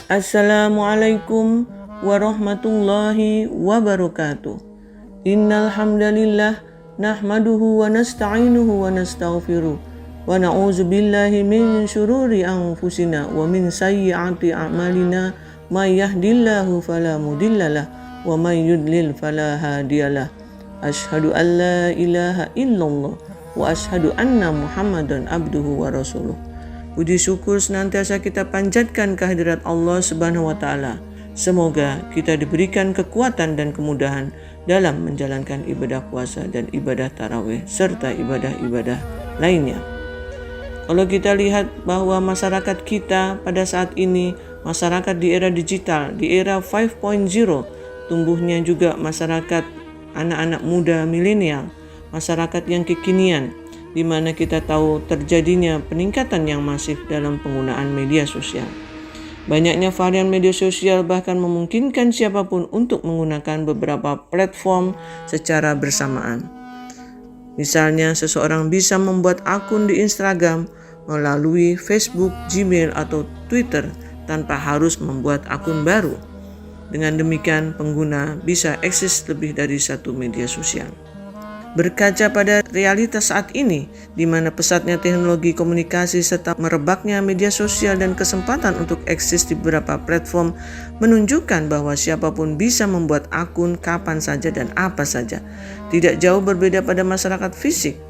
Assalamualaikum warahmatullahi wabarakatuh. Innal hamdalillah nahmaduhu wa nasta'inuhu wa nastaghfiruh wa na'udzu billahi min syururi anfusina wa min sayyiati a'malina may yahdihillahu fala mudhillalah wa may yudlil fala hadiyalah. Asyhadu an la ilaha illallah wa asyhadu anna Muhammadan abduhu wa rasuluh. Puji syukur senantiasa kita panjatkan kehadirat Allah Subhanahu wa taala. Semoga kita diberikan kekuatan dan kemudahan dalam menjalankan ibadah puasa dan ibadah tarawih serta ibadah-ibadah lainnya. Kalau kita lihat bahwa masyarakat kita pada saat ini, masyarakat di era digital, di era 5.0, tumbuhnya juga masyarakat anak-anak muda milenial, masyarakat yang kekinian, di mana kita tahu terjadinya peningkatan yang masif dalam penggunaan media sosial. Banyaknya varian media sosial bahkan memungkinkan siapapun untuk menggunakan beberapa platform secara bersamaan. Misalnya, seseorang bisa membuat akun di Instagram melalui Facebook, Gmail, atau Twitter tanpa harus membuat akun baru. Dengan demikian, pengguna bisa akses lebih dari satu media sosial. Berkaca pada realitas saat ini, di mana pesatnya teknologi komunikasi serta merebaknya media sosial dan kesempatan untuk akses di beberapa platform menunjukkan bahwa siapapun bisa membuat akun kapan saja dan apa saja. Tidak jauh berbeda pada masyarakat fisik.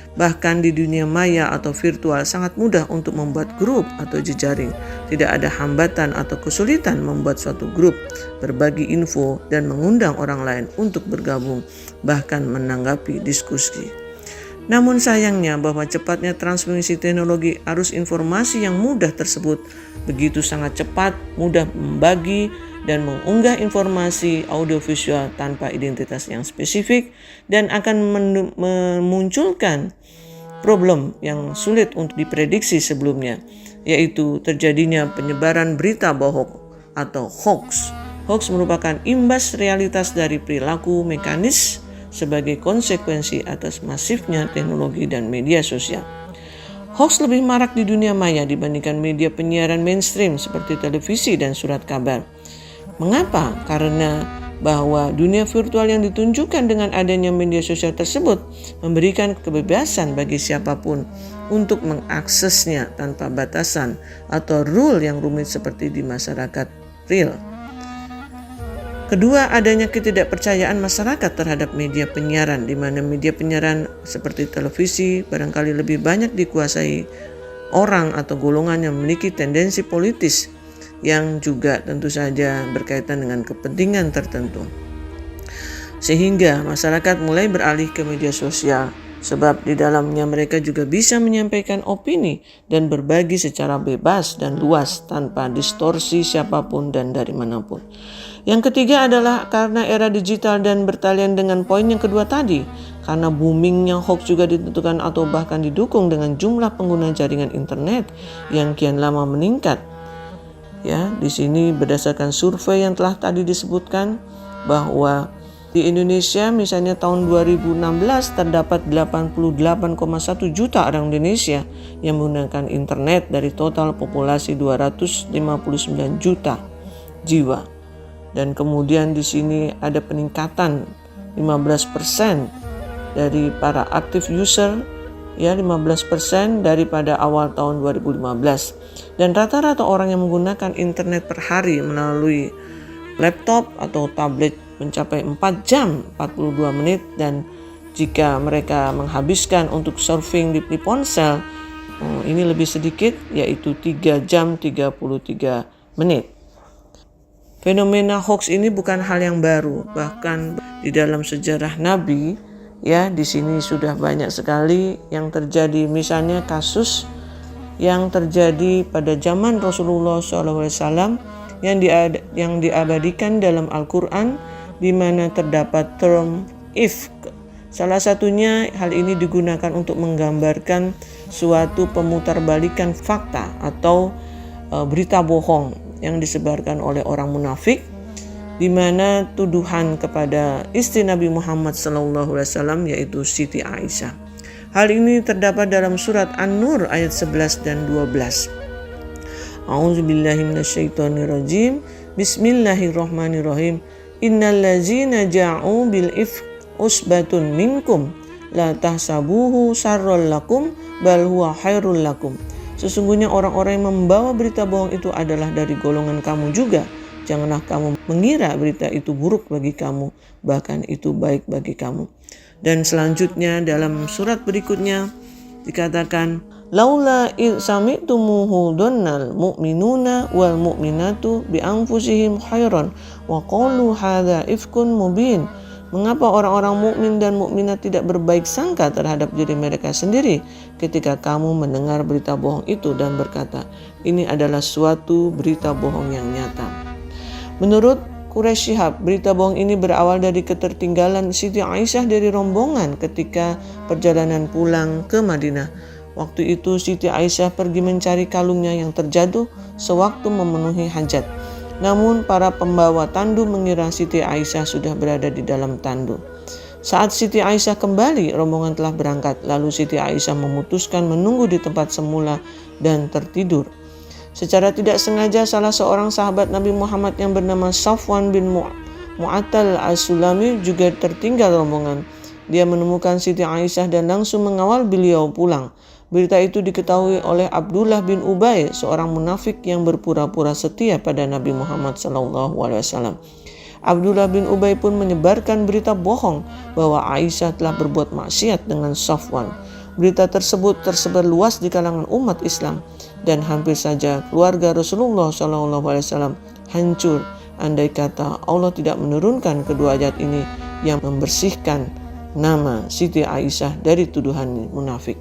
Bahkan di dunia maya atau virtual sangat mudah untuk membuat grup atau jejaring. Tidak ada hambatan atau kesulitan membuat suatu grup, berbagi info, dan mengundang orang lain untuk bergabung, bahkan menanggapi diskusi. Namun sayangnya bahwa cepatnya transmisi teknologi arus informasi yang mudah tersebut begitu sangat cepat, mudah membagi dan mengunggah informasi audiovisual tanpa identitas yang spesifik dan akan memunculkan problem yang sulit untuk diprediksi sebelumnya, yaitu terjadinya penyebaran berita bohong atau hoax. Hoax merupakan imbas realitas dari perilaku mekanis sebagai konsekuensi atas masifnya teknologi dan media sosial. Hoax lebih marak di dunia maya dibandingkan media penyiaran mainstream seperti televisi dan surat kabar. Mengapa? Karena bahwa dunia virtual yang ditunjukkan dengan adanya media sosial tersebut memberikan kebebasan bagi siapapun untuk mengaksesnya tanpa batasan atau rule yang rumit seperti di masyarakat real. Kedua, adanya ketidakpercayaan masyarakat terhadap media penyiaran, di mana media penyiaran seperti televisi barangkali lebih banyak dikuasai orang atau golongan yang memiliki tendensi politis yang juga tentu saja berkaitan dengan kepentingan tertentu. Sehingga masyarakat mulai beralih ke media sosial, sebab di dalamnya mereka juga bisa menyampaikan opini dan berbagi secara bebas dan luas tanpa distorsi siapapun dan dari manapun. Yang ketiga adalah karena era digital dan bertalian dengan poin yang kedua tadi, karena boomingnya hoax juga ditentukan atau bahkan didukung dengan jumlah pengguna jaringan internet yang kian lama meningkat. Ya, di sini berdasarkan survei yang telah tadi disebutkan bahwa di Indonesia misalnya tahun 2016 terdapat 88,1 juta orang Indonesia yang menggunakan internet dari total populasi 259 juta jiwa. Dan kemudian di sini ada peningkatan 15% dari para active user, ya 15% daripada awal tahun 2015. Dan rata-rata orang yang menggunakan internet per hari melalui laptop atau tablet mencapai 4 jam 42 menit, dan jika mereka menghabiskan untuk surfing di ponsel ini lebih sedikit, yaitu 3 jam 33 menit. Fenomena hoax ini bukan hal yang baru, bahkan di dalam sejarah Nabi, ya di sini sudah banyak sekali yang terjadi. Misalnya kasus yang terjadi pada zaman Rasulullah SAW yang diabadikan dalam Al-Quran, di mana terdapat term ifk. Salah satunya hal ini digunakan untuk menggambarkan suatu pemutarbalikan fakta atau berita bohong yang disebarkan oleh orang munafik, di mana tuduhan kepada istri Nabi Muhammad SAW yaitu Siti Aisyah. Hal ini terdapat dalam surat An-Nur ayat 11 dan 12. A'udzubillahi minasyaitonirrajim. Bismillahirrahmanirrahim. Innallazina ja'u bil ifk usbatun minkum la tahsabuhu syarrul lakum bal huwa khairul lakum. Sesungguhnya orang-orang yang membawa berita bohong itu adalah dari golongan kamu juga. Janganlah kamu mengira berita itu buruk bagi kamu, bahkan itu baik bagi kamu. Dan selanjutnya dalam surat berikutnya dikatakan, laula id sami'tumuhu dhannal mu'minuna wal mu'minatu bi anfusihim khairan wa qalu hadza ifkun mubin. Mengapa orang-orang mukmin dan mukminat tidak berbaik sangka terhadap diri mereka sendiri ketika kamu mendengar berita bohong itu dan berkata, ini adalah suatu berita bohong yang nyata. Menurut Quraisy Shihab, berita bohong ini berawal dari ketertinggalan Siti Aisyah dari rombongan ketika perjalanan pulang ke Madinah. Waktu itu Siti Aisyah pergi mencari kalungnya yang terjatuh sewaktu memenuhi hajat. Namun para pembawa tandu mengira Siti Aisyah sudah berada di dalam tandu. Saat Siti Aisyah kembali, rombongan telah berangkat. Lalu Siti Aisyah memutuskan menunggu di tempat semula dan tertidur. Secara tidak sengaja salah seorang sahabat Nabi Muhammad yang bernama Safwan bin Mu'attal as-Sulami juga tertinggal rombongan. Dia menemukan Siti Aisyah dan langsung mengawal beliau pulang. Berita itu diketahui oleh Abdullah bin Ubay, seorang munafik yang berpura-pura setia pada Nabi Muhammad SAW. Abdullah bin Ubay pun menyebarkan berita bohong bahwa Aisyah telah berbuat maksiat dengan Safwan. Berita tersebut tersebar luas di kalangan umat Islam dan hampir saja keluarga Rasulullah SAW hancur andai kata Allah tidak menurunkan kedua ayat ini yang membersihkan nama Siti Aisyah dari tuduhan munafik.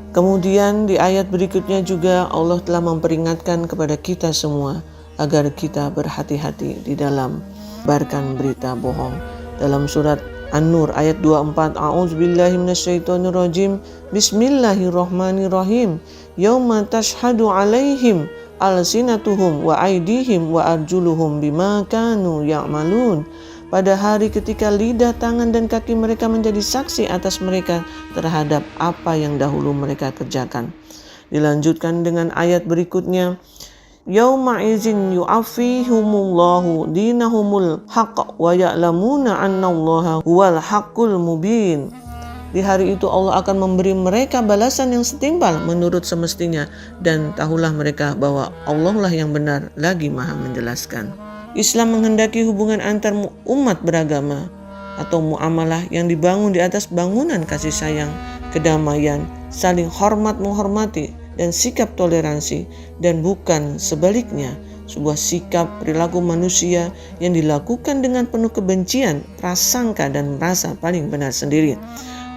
Kemudian di ayat berikutnya juga Allah telah memperingatkan kepada kita semua agar kita berhati-hati di dalam menyebarkan berita bohong. Dalam surat An-Nur ayat 24, A'udzubillahi minasyaitonirrajim. Bismillahirrahmanirrahim. Yauma tashhadu 'alaihim alsinatuhum wa aydihim wa arjuluhum bima kanu ya'malun. Pada hari ketika lidah, tangan, dan kaki mereka menjadi saksi atas mereka terhadap apa yang dahulu mereka kerjakan. Dilanjutkan dengan ayat berikutnya. Yauma izin yu'affihumullahu dinahumul haqq wa ya'lamuna annallaha huwal haqqul mubin. Di hari itu Allah akan memberi mereka balasan yang setimpal menurut semestinya, dan tahulah mereka bahwa Allah lah yang benar lagi maha menjelaskan. Islam menghendaki hubungan antar umat beragama atau muamalah yang dibangun di atas bangunan kasih sayang, kedamaian, saling hormat menghormati, dan sikap toleransi, dan bukan sebaliknya, sebuah sikap perilaku manusia yang dilakukan dengan penuh kebencian, prasangka, dan merasa paling benar sendiri.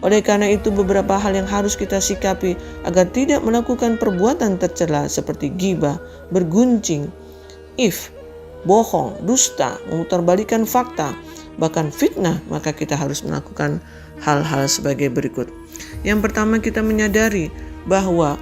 Oleh karena itu beberapa hal yang harus kita sikapi agar tidak melakukan perbuatan tercela seperti ghibah, berguncing, bohong, dusta, memutarbalikan fakta, bahkan fitnah, maka kita harus melakukan hal-hal sebagai berikut. Yang pertama, kita menyadari bahwa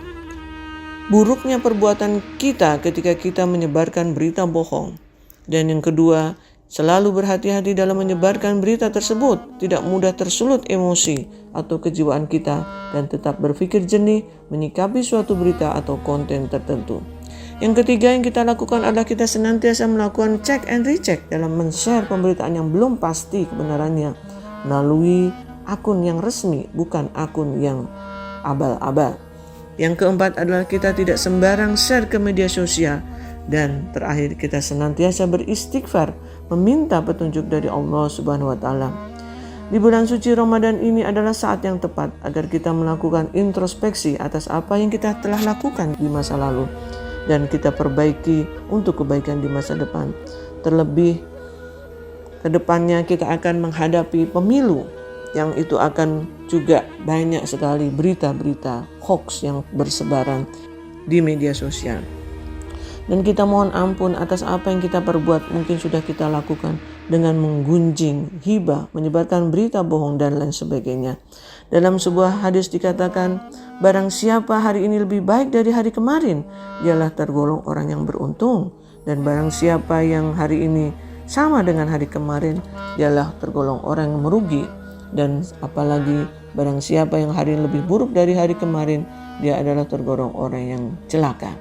buruknya perbuatan kita ketika kita menyebarkan berita bohong. Dan yang kedua, selalu berhati-hati dalam menyebarkan berita tersebut, tidak mudah tersulut emosi atau kejiwaan kita, dan tetap berpikir jernih menyikapi suatu berita atau konten tertentu. Yang ketiga yang kita lakukan adalah kita senantiasa melakukan check and recheck dalam men-share pemberitaan yang belum pasti kebenarannya melalui akun yang resmi, bukan akun yang abal-abal. Yang keempat adalah kita tidak sembarang share ke media sosial. Dan terakhir, kita senantiasa beristighfar, meminta petunjuk dari Allah Subhanahu wa Ta'ala. Di bulan suci Ramadan ini adalah saat yang tepat agar kita melakukan introspeksi atas apa yang kita telah lakukan di masa lalu, dan kita perbaiki untuk kebaikan di masa depan. Terlebih ke depannya kita akan menghadapi pemilu yang itu akan juga banyak sekali berita-berita hoax yang bersebaran di media sosial. Dan kita mohon ampun atas apa yang kita perbuat mungkin sudah kita lakukan dengan menggunjing, ghibah, menyebarkan berita bohong, dan lain sebagainya. Dalam sebuah hadis dikatakan, barang siapa hari ini lebih baik dari hari kemarin, dialah tergolong orang yang beruntung. Dan barang siapa yang hari ini sama dengan hari kemarin, dialah tergolong orang yang merugi. Dan apalagi barang siapa yang hari ini lebih buruk dari hari kemarin, dia adalah tergolong orang yang celaka.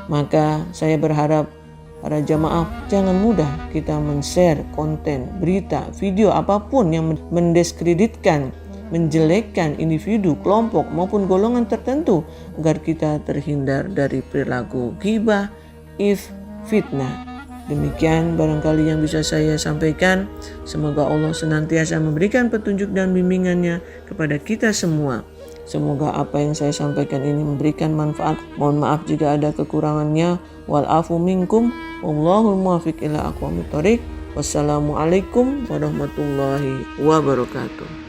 Maka saya berharap para jamaah jangan mudah kita men-share konten, berita, video apapun yang mendiskreditkan, menjelekkan individu, kelompok maupun golongan tertentu agar kita terhindar dari perilaku ghibah, fitnah. Demikian barangkali yang bisa saya sampaikan. Semoga Allah senantiasa memberikan petunjuk dan bimbingannya kepada kita semua. Semoga apa yang saya sampaikan ini memberikan manfaat. Mohon maaf jika ada kekurangannya. Wal afu minkum. Wallahul muwaffiq ila aqwamit thoriq. Wassalamualaikum warahmatullahi wabarakatuh.